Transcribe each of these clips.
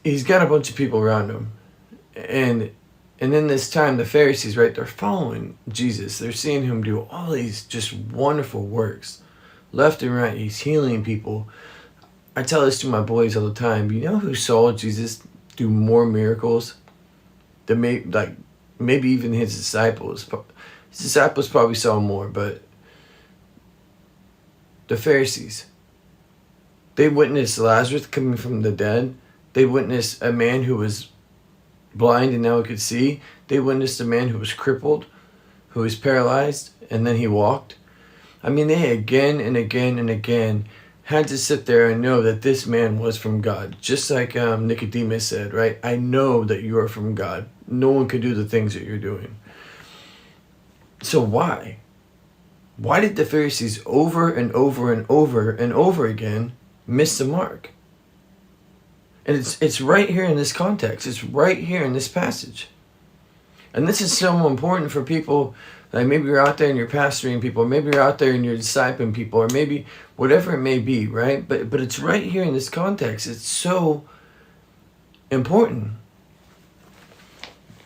he's got a bunch of people around him, and in this time the Pharisees, right, they're following Jesus. They're seeing him do all these just wonderful works, left and right. He's healing people. I tell this to my boys all the time. You know who saw Jesus do more miracles than maybe even his disciples? His disciples probably saw more, but the Pharisees. They witnessed Lazarus coming from the dead. They witnessed a man who was blind and now he could see. They witnessed a man who was crippled, who was paralyzed, and then he walked. I mean, they again and again and again had to sit there and know that this man was from God. Just like Nicodemus said, right? I know that you are from God. No one could do the things that you're doing. So why? Why did the Pharisees over and over and over and over again miss the mark? And it's right here in this context. It's right here in this passage. And this is so important for people, like maybe you're out there and you're pastoring people, or maybe you're out there and you're discipling people, or maybe whatever it may be, right? But it's right here in this context. It's so important.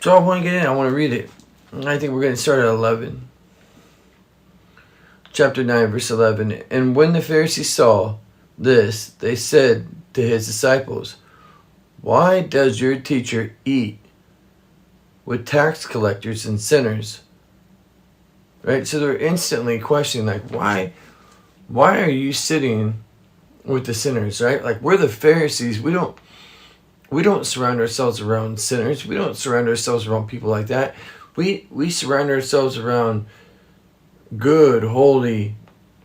So I want to get in. I want to read it. I think we're going to start at 11. Chapter 9, verse 11. And when the Pharisees saw this, they said to his disciples, "Why does your teacher eat with tax collectors and sinners?" Right? So they're instantly questioning, like, why are you sitting with the sinners, right? Like, we're the Pharisees. We don't surround ourselves around sinners. We don't surround ourselves around people like that. We surround ourselves around good, holy,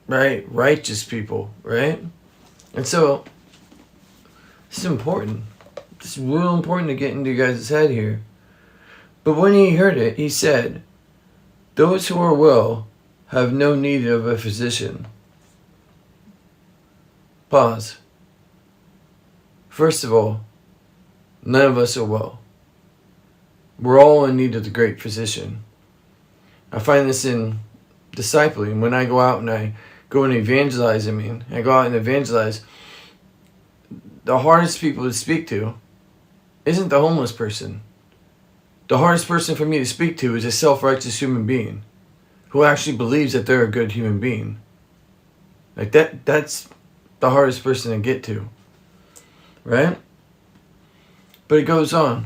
right? Righteous people, right? And so this is important. It's real important to get into your guys' head here. But when he heard it, he said, "Those who are well have no need of a physician." Pause. First of all, none of us are well. We're all in need of the great physician. I find this in discipling. When I go out and I go and evangelize, I go out and evangelize, the hardest people to speak to isn't the homeless person. The hardest person for me to speak to is a self-righteous human being who actually believes that they're a good human being. Like that's the hardest person to get to. Right? But it goes on.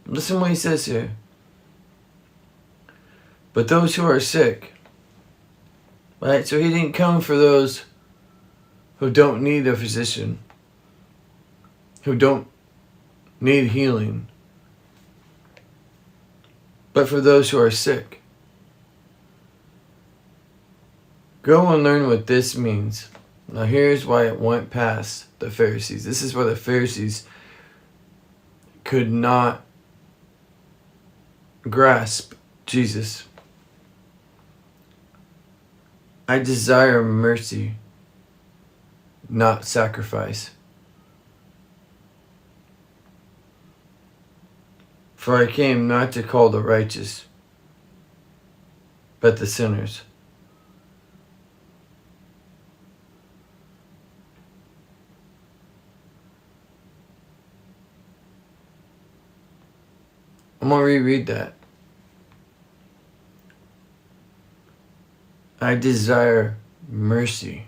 Listen to what he says here. But those who are sick. Right? So he didn't come for those who don't need a physician, who don't need healing, but for those who are sick. Go and learn what this means. Now here's why it went past the Pharisees. This is why the Pharisees could not grasp Jesus. I desire mercy, not sacrifice. For I came not to call the righteous, but the sinners. I'm going to reread that. I desire mercy.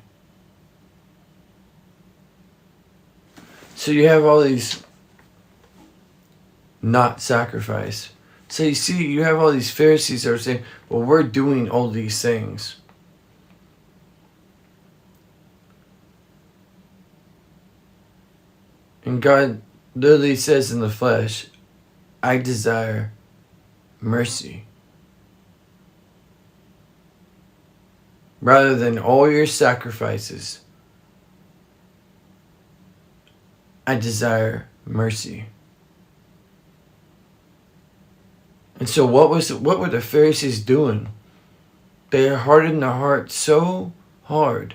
So you have all these not sacrifice. So you see, you have all these Pharisees that are saying, well, we're doing all these things. And God literally says in the flesh, I desire mercy. Rather than all your sacrifices, I desire mercy. And so what were the Pharisees doing? They hardened their heart so hard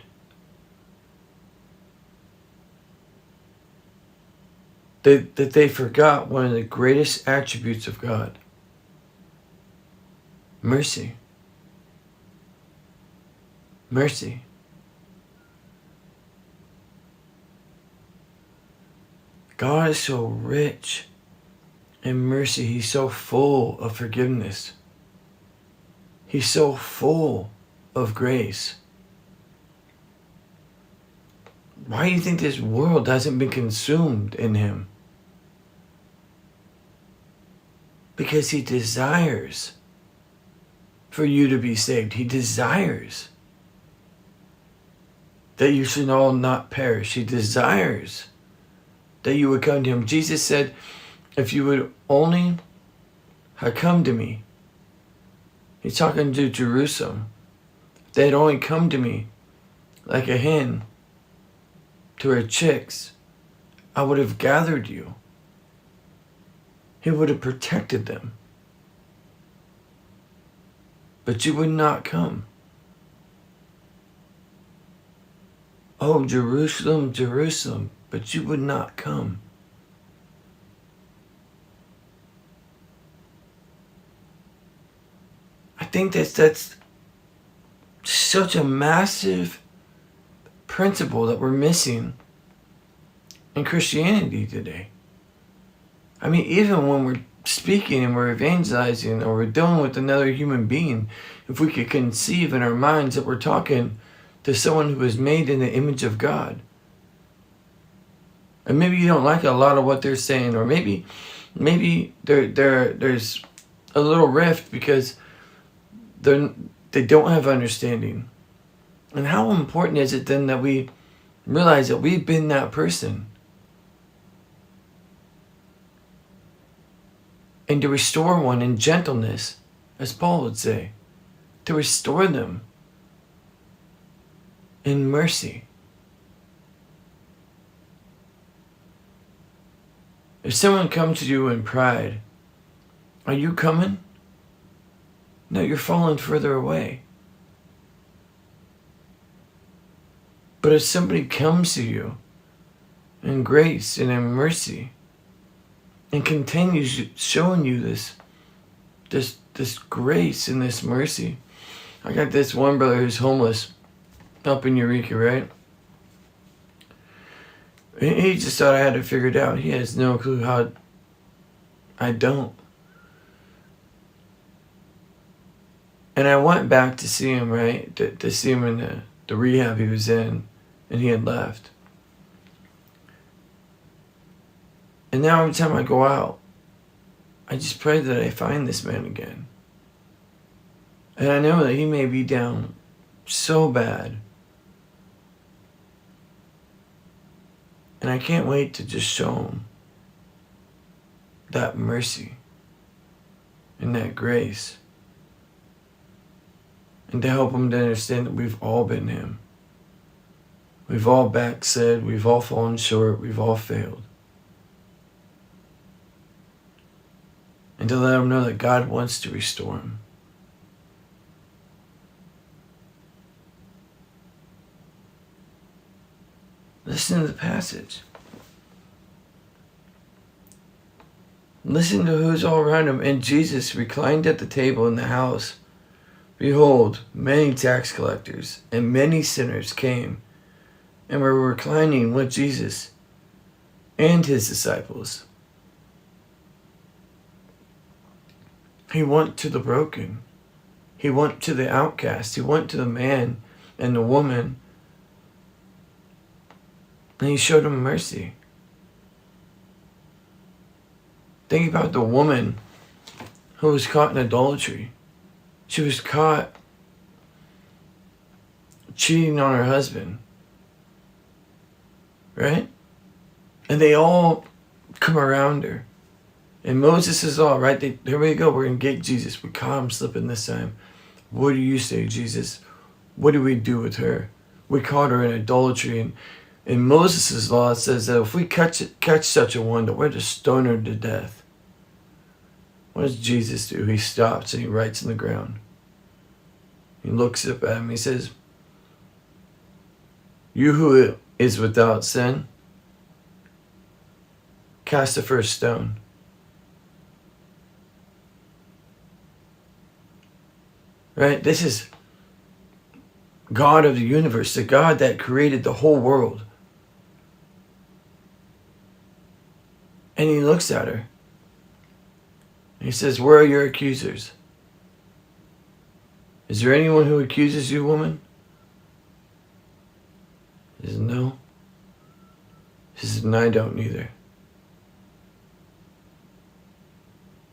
that they forgot one of the greatest attributes of God. Mercy. Mercy. God is so rich in mercy. He's so full of forgiveness. He's so full of grace. Why do you think this world hasn't been consumed in him? Because he desires for you to be saved. He desires that you should all not perish. He desires that you would come to him. Jesus said, if you would only have come to me. He's talking to Jerusalem. If they had only come to me like a hen to her chicks, I would have gathered you. He would have protected them. But you would not come. Oh, Jerusalem, Jerusalem, but you would not come. I think that's such a massive principle that we're missing in Christianity today. I mean, even when we're speaking and we're evangelizing or we're dealing with another human being, if we could conceive in our minds that we're talking to someone who is made in the image of God. And maybe you don't like a lot of what they're saying, or maybe there's a little rift because they don't have understanding. And how important is it then that we realize that we've been that person? And to restore one in gentleness, as Paul would say. To restore them in mercy. If someone comes to you in pride, are you coming? No, you're falling further away. But if somebody comes to you in grace and in mercy and continues showing you this grace and this mercy. I got this one brother who's homeless up in Eureka, right? He just thought I had it figured out. He has no clue how I don't. And I went back to see him, right? To see him in the rehab he was in, and he had left. And now every time I go out, I just pray that I find this man again. And I know that he may be down so bad. And I can't wait to just show him that mercy and that grace. And to help him to understand that we've all been him. We've all backslid, we've all fallen short, we've all failed. And to let him know that God wants to restore him. Listen to the passage. Listen to who's all around him. And Jesus reclined at the table in the house. Behold, many tax collectors and many sinners came and were reclining with Jesus and his disciples. He went to the broken. He went to the outcast. He went to the man and the woman. And he showed them mercy. Think about the woman who was caught in adultery. She was caught cheating on her husband. Right? And they all come around her. And Moses is all right. Here we go. We're going to get Jesus. We caught him slipping this time. What do you say, Jesus? What do we do with her? We caught her in adultery. And in Moses' law, it says that if we catch such a one, that we're to stone her to death. What does Jesus do? He stops and he writes in the ground. He looks up at him. He says, you who is without sin, cast the first stone. Right? This is God of the universe, the God that created the whole world. And he looks at her. He says, "Where are your accusers? Is there anyone who accuses you, woman?" He says, "No." He says, "And I don't either.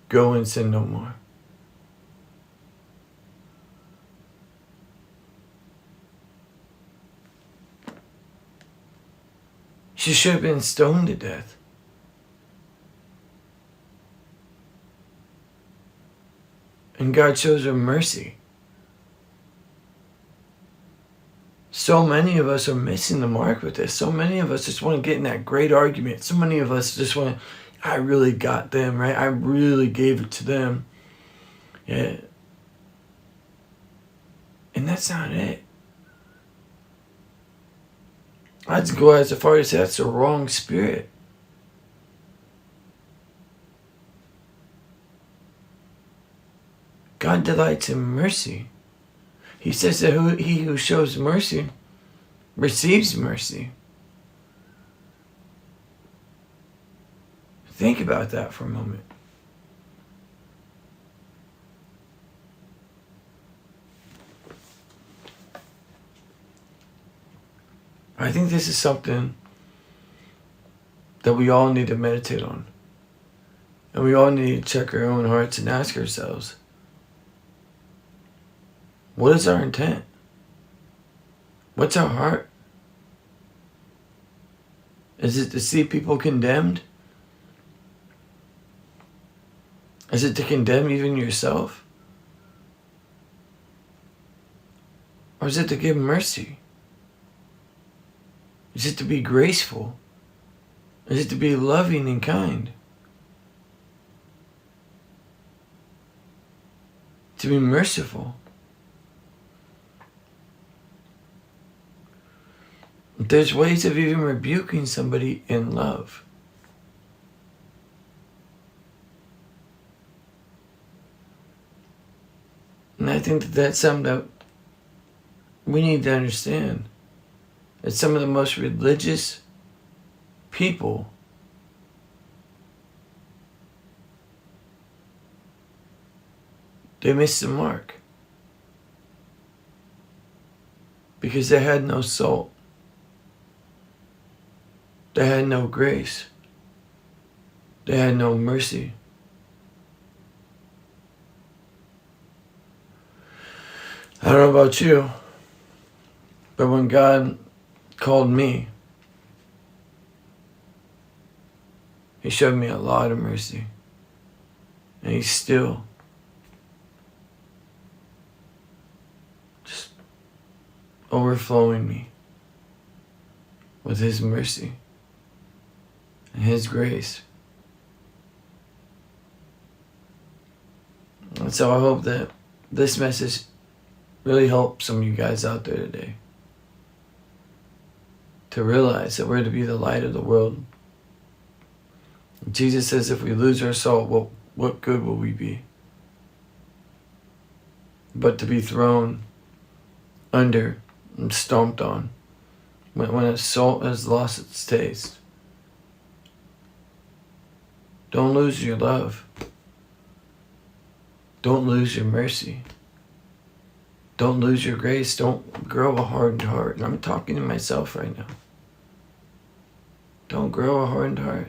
Go and sin no more." She should have been stoned to death. And God shows her mercy. So many of us are missing the mark with this. So many of us just want to get in that great argument. So many of us just want to, I really got them, right? I really gave it to them. Yeah. And that's not it. I'd go as far as that's the wrong spirit. God delights in mercy. He says that he who shows mercy receives mercy. Think about that for a moment. I think this is something that we all need to meditate on. And we all need to check our own hearts and ask ourselves, what is our intent? What's our heart? Is it to see people condemned? Is it to condemn even yourself? Or is it to give mercy? Is it to be graceful? Is it to be loving and kind? To be merciful? There's ways of even rebuking somebody in love. And I think that that's something that we need to understand. That some of the most religious people they missed the mark. Because they had no soul. They had no grace. They had no mercy. I don't know about you, but when God called me, He showed me a lot of mercy. And He's still just overflowing me with His mercy and His grace. And so I hope that this message really helps some of you guys out there today to realize that we're to be the light of the world. Jesus says if we lose our salt, what good will we be? But to be thrown under and stomped on when a salt has lost its taste. Don't lose your love. Don't lose your mercy. Don't lose your grace. Don't grow a hardened heart. And I'm talking to myself right now. Don't grow a hardened heart.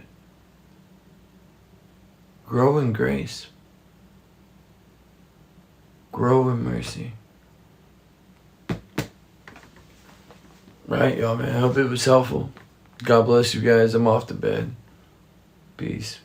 Grow in grace. Grow in mercy. Right, y'all, man. I hope it was helpful. God bless you guys. I'm off to bed. Peace.